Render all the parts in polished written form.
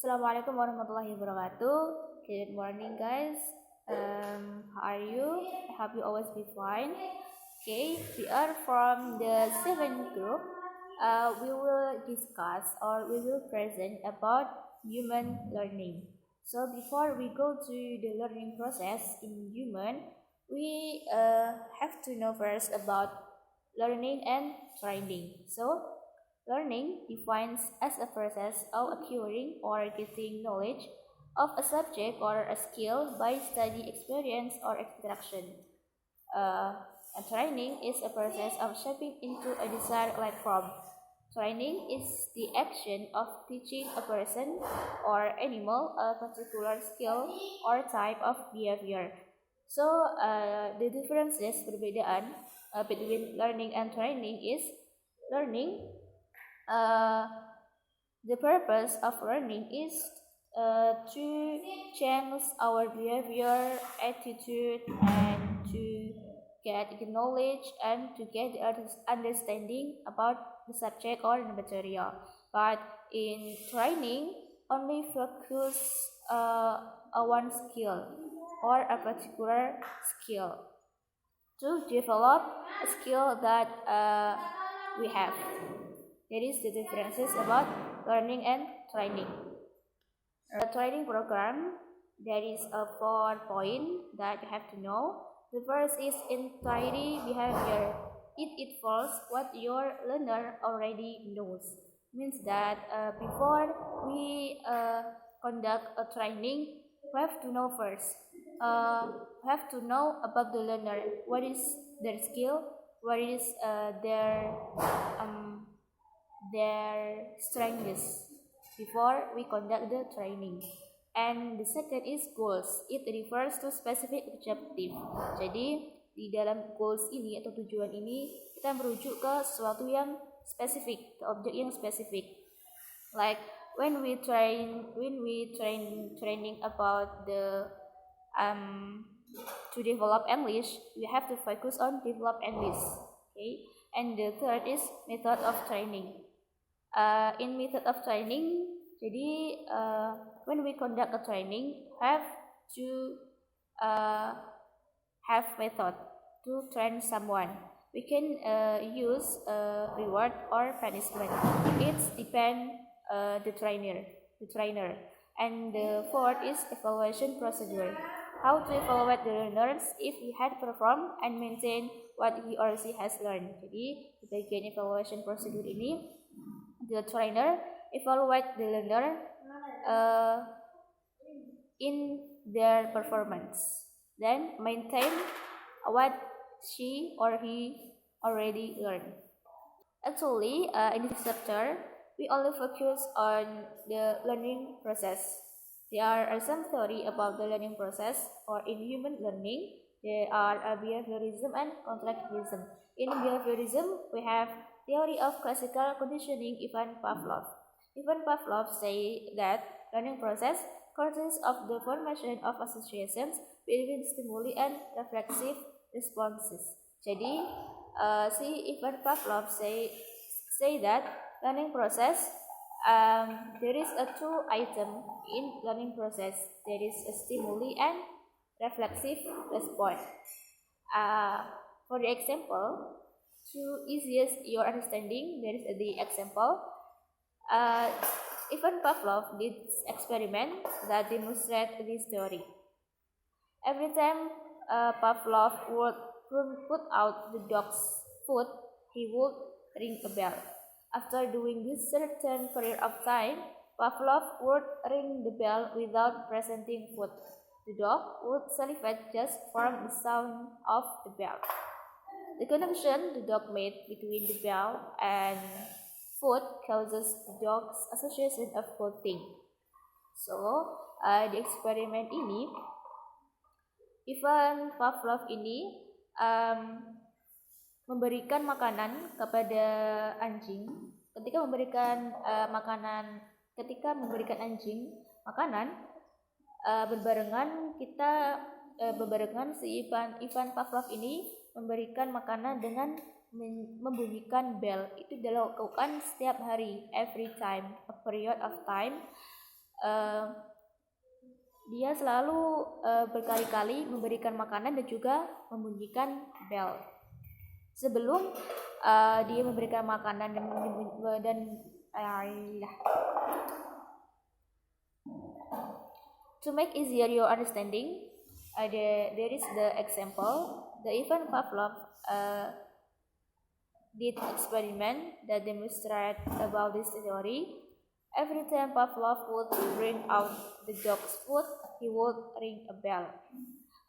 Assalamualaikum warahmatullahi wabarakatuh. Good morning, guys. How are you? I hope you always be fine. Okay, we are from the seventh group. We will discuss or we will present about human learning. So before we go to the learning process in human, we have to know first about learning and training. So learning defines as a process of acquiring or getting knowledge of a subject or a skill by study, experience, or interaction. Uh, and training is a process of shaping into a desired life form. Training is the action of teaching a person or animal a particular skill or type of behavior. So, the differences perbedaan between learning and training is learning uh, the purpose of learning is to change our behavior, attitude, and to get the knowledge and to get the understanding about the subject or the material. But in training, only focus on one skill or a particular skill to develop a skill that we have. That is the differences about learning and training. A training program, there is a 4 point that you have to know. The first is inquiry behavior. It involves what your learner already knows. Means that before we conduct a training, we have to know first. We have to know about the learner. What is their skill? What is their strengths before we conduct the training. And the second is goals. It refers to specific objective. Jadi di dalam goals ini atau tujuan ini kita merujuk ke sesuatu yang spesifik, ke objek yang spesifik. Like when we training about the to develop English, we have to focus on develop English. Okay. And the third is method of training. In method of training, jadi when we conduct a training, have to have method to train someone. We can use reward or punishment. It depends the trainer. And the fourth is evaluation procedure. How to evaluate the learners if he had performed and maintain what he or she has learned. Jadi di bagian evaluation procedure ini, the trainer evaluate the learner in their performance, then maintain what she or he already learned. Actually, in this chapter, we only focus on the learning process. There are some theory about the learning process, or in human learning, there are behaviorism and constructivism. In behaviorism, we have theory of classical conditioning Ivan Pavlov. Ivan Pavlov say that learning process consists of the formation of associations between stimuli and reflexive responses. Jadi, si Ivan Pavlov say that learning process there is a two item in learning process. There is a stimuli and reflexive response. For the example, to easiest your understanding, there is the example. Ivan Pavlov did experiment that demonstrate this theory. Every time Pavlov would put out the dog's food, he would ring a bell. After doing this certain period of time, Pavlov would ring the bell without presenting food. The dog would salivate just from the sound of the bell. The connection the dog made between the bell and food causes the dog's association of food thing. So, di eksperimen ini, Ivan Pavlov ini memberikan makanan kepada anjing. Ketika memberikan anjing makanan berbarengan si Ivan Pavlov ini memberikan makanan dengan membunyikan bell. Itu dilakukan setiap hari, every time, a period of time. Dia selalu berkali-kali memberikan makanan dan juga membunyikan bel. Sebelum dia memberikan makanan dan to make easier your understanding, there is the example. The Ivan Pavlov did experiment that demonstrate about this theory. Every time Pavlov would bring out the dog's food, he would ring a bell.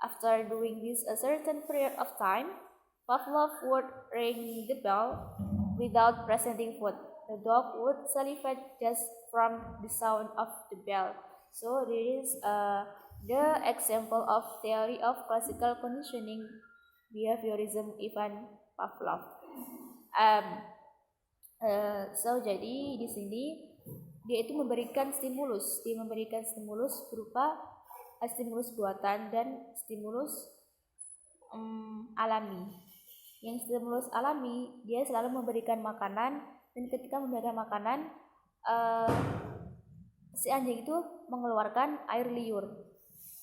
After doing this a certain period of time, Pavlov would ring the bell without presenting food. The dog would salivate just from the sound of the bell. So this is the example of theory of classical conditioning behaviorism Ivan Pavlov. Jadi di sini dia itu memberikan stimulus berupa stimulus buatan dan stimulus alami. Yang stimulus alami, dia selalu memberikan makanan, dan ketika memberikan makanan, si anjing itu mengeluarkan air liur.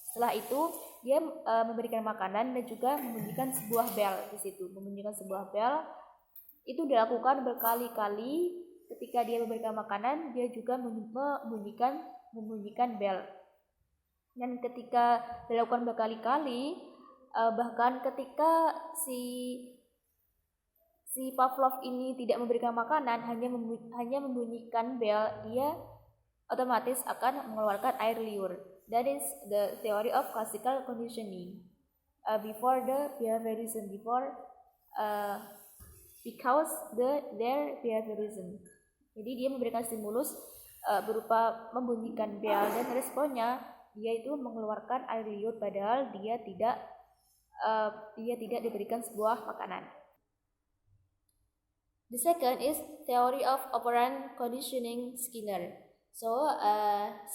Setelah itu dia memberikan makanan dan juga membunyikan sebuah bel di situ. Membunyikan sebuah bel itu dilakukan berkali-kali. Ketika dia memberikan makanan, dia juga membunyikan bel. Dan ketika dilakukan berkali-kali, bahkan ketika si Pavlov ini tidak memberikan makanan, hanya membunyikan bel, dia otomatis akan mengeluarkan air liur. That is the theory of classical conditioning. Before the behaviorism, because their behaviorism. Jadi dia memberikan stimulus berupa membunyikan bel, dan responnya dia itu mengeluarkan air liur padahal dia tidak diberikan sebuah makanan. The second is theory of operant conditioning Skinner. So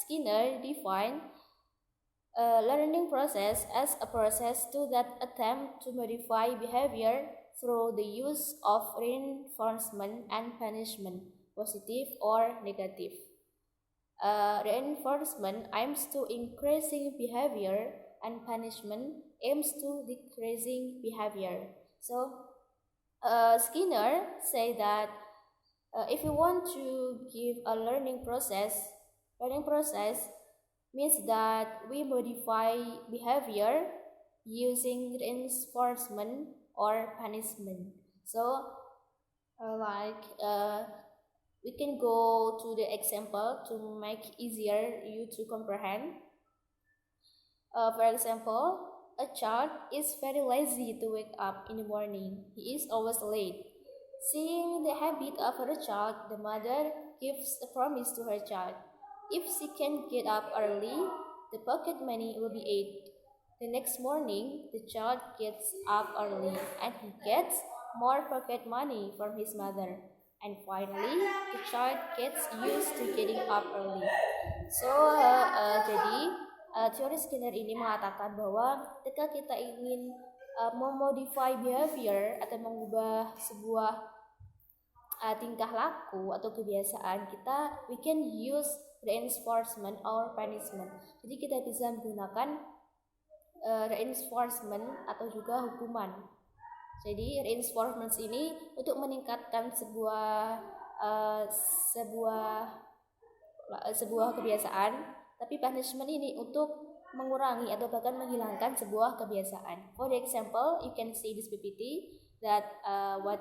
Skinner defined a learning process as a process that attempt to modify behavior through the use of reinforcement and punishment, positive or negative. Reinforcement aims to increasing behavior and punishment aims to decreasing behavior. So Skinner say that if you want to give a learning process means that we modify behavior using reinforcement or punishment. So we can go to the example to make easier you to comprehend. For example, a child is very lazy to wake up in the morning. He is always late. Seeing the habit of her child, the mother gives a promise to her child. If she can get up early, the pocket money will be 8. The next morning, the child gets up early and he gets more pocket money from his mother. And finally, the child gets used to getting up early. So, jadi teori Skinner ini mengatakan bahwa ketika kita ingin memodify behavior atau mengubah sebuah tingkah laku atau kebiasaan kita, we can use reinforcement or punishment. Jadi kita bisa menggunakan reinforcement atau juga hukuman. Jadi reinforcement ini untuk meningkatkan sebuah kebiasaan, tapi punishment ini untuk mengurangi atau bahkan menghilangkan sebuah kebiasaan. For example, you can see this PPT that what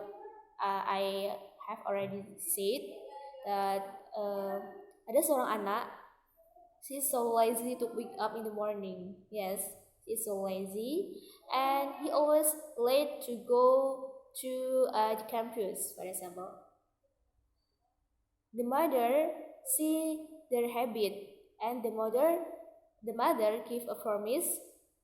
I have already said, that ada seorang anak, she's so lazy to wake up in the morning. Yes, he's so lazy and he always late to go to the campus, for example. The mother see their habit and the mother give a promise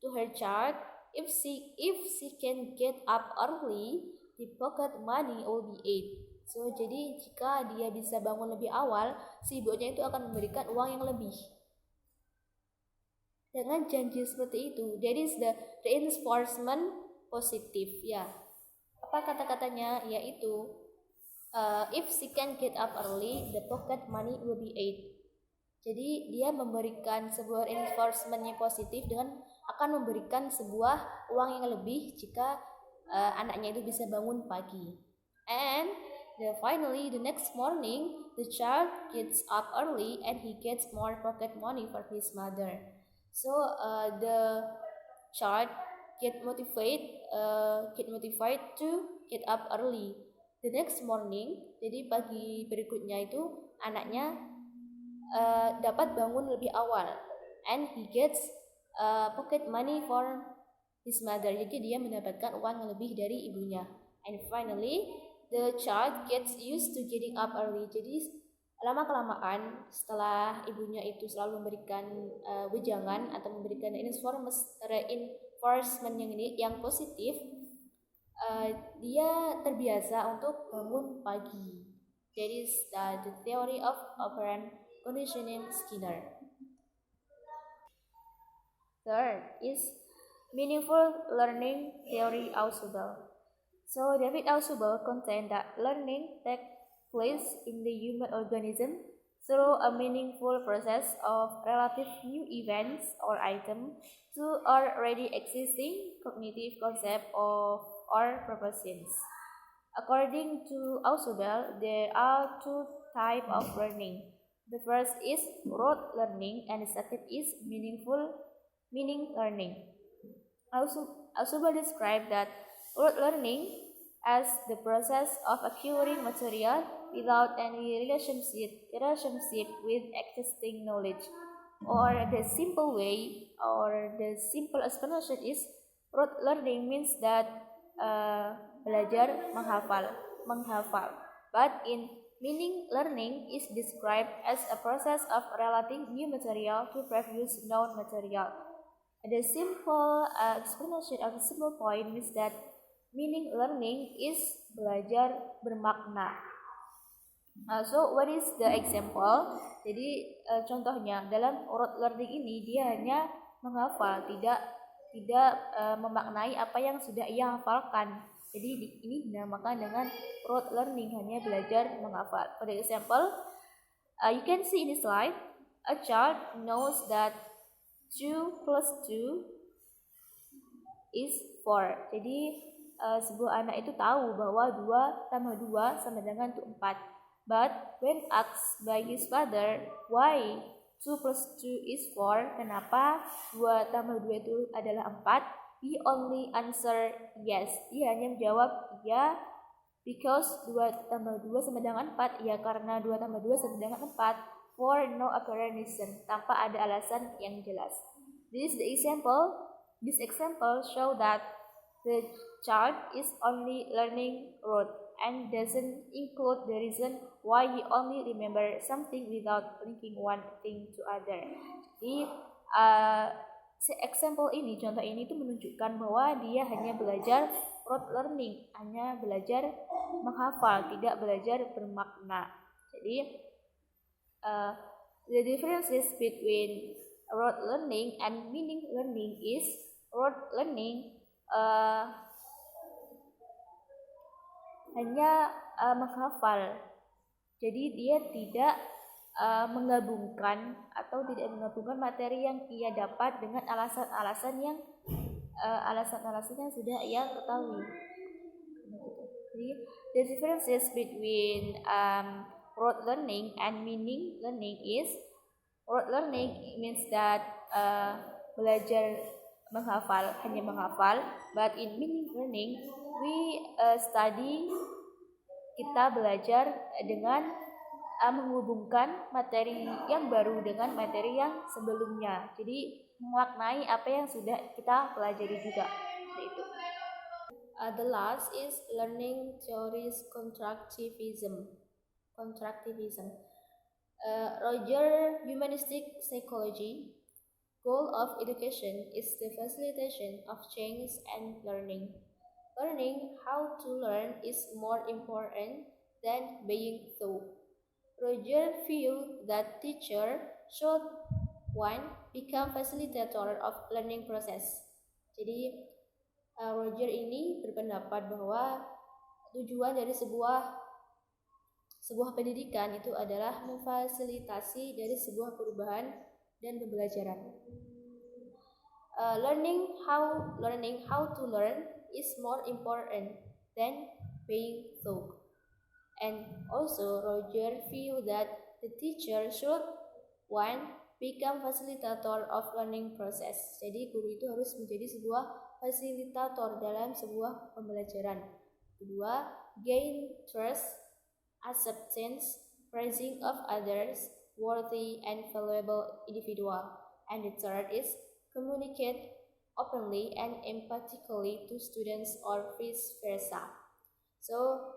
to her child, if she can get up early, the pocket money will be 8. So jadi jika dia bisa bangun lebih awal, si ibunya itu akan memberikan uang yang lebih. Dengan janji seperti itu, that is the reinforcement positive. Ya, apa kata-katanya? Yaitu if she can get up early, the pocket money will be 8. Jadi dia memberikan sebuah reinforcement yang positif dengan akan memberikan sebuah uang yang lebih jika anaknya itu bisa bangun pagi. And finally the next morning the child gets up early and he gets more pocket money for his mother. So the child get motivated to get up early. The next morning, jadi pagi berikutnya itu anaknya dapat bangun lebih awal, and he gets pocket money for his mother. Jadi dia mendapatkan uang yang lebih dari ibunya. And finally, the child gets used to getting up early. Jadi lama kelamaan setelah ibunya itu selalu memberikan wejangan atau memberikan reinforcement yang positif, dia terbiasa untuk bangun pagi. That is the theory of operant conditioning Skinner. Third is meaningful learning theory Ausubel. So David Ausubel contends that learning takes place in the human organism through a meaningful process of relative new events or items to already existing cognitive concept or propositions. According to Ausubel, there are two types of learning. The first is rote learning and the second is meaning learning. Ausubel described that rote learning as the process of acquiring material without any relationship with existing knowledge. Or the simple way or the simple explanation is rote learning means that belajar menghafal. But in meaning learning is described as a process of relating new material to previous known material. The simple explanation of the simple point is that meaning learning is belajar bermakna. So what is the example? Jadi contohnya dalam rote learning ini dia hanya menghafal, tidak memaknai apa yang sudah ia hafalkan. Jadi ini dinamakan dengan rote learning, hanya belajar menghafal. For example, you can see in the slide, a child knows that 2 plus 2 is 4. Jadi sebuah anak itu tahu bahwa 2 tambah 2 sama dengan 4. But when asked by his father, why 2 plus 2 is 4, kenapa 2 tambah 2 itu adalah 4? He only answer yes. Dia hanya menjawab ya, because 2 tambah 2 sama dengan 4. Ya, karena 2 tambah 2 sama dengan 4. For no apparent reason. Tanpa ada alasan yang jelas. This example show that the child is only learning rote and doesn't include the reason why he only remember something without linking one thing to other. Jadi contoh ini itu menunjukkan bahwa dia hanya belajar rote learning, hanya belajar menghafal, tidak belajar bermakna. Jadi the differences between rote learning and meaning learning is rote learning hanya menghafal. Jadi dia tidak menggabungkan materi yang ia dapat dengan alasan-alasan yang sudah ia ketahui. Jadi the differences between rote learning and meaning learning is rote learning means that belajar menghafal, hanya menghafal, but in meaning learning we kita belajar dengan menghubungkan materi yang baru dengan materi yang sebelumnya. Jadi memaknai apa yang sudah kita pelajari juga. Itu. The last is learning theories constructivism. Roger, humanistic psychology. Goal of education is the facilitation of change and learning. Learning how to learn is more important than being taught. Roger feels that teacher should become facilitator of learning process. Jadi Roger ini berpendapat bahwa tujuan dari sebuah Sebuah pendidikan itu adalah memfasilitasi dari sebuah perubahan dan pembelajaran. Learning how to learn is more important than being taught. And also Roger feel that the teacher should one become facilitator of learning process. Jadi guru itu harus menjadi sebuah fasilitator dalam sebuah pembelajaran. Kedua, gain trust, acceptance, praising of others, worthy and valuable individual. And the third is communicate openly and empathically to students or vice versa. So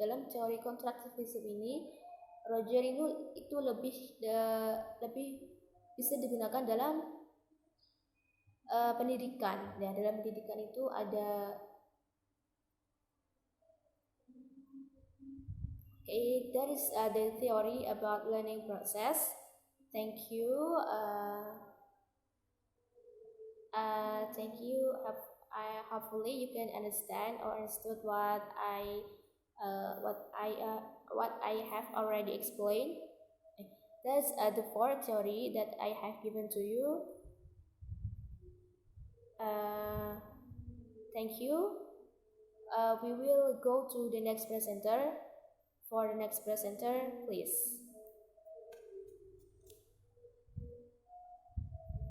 dalam teori konstruktivisme ini, Roger itu lebih bisa digunakan dalam pendidikan. Nah, dalam pendidikan itu ada that is the theory about learning process. Thank you. Thank you. Hopefully you can understand or understood what I have already explained. That's the fourth theory that I have given to you. Thank you. We will go to the next presenter. For the next presenter, please.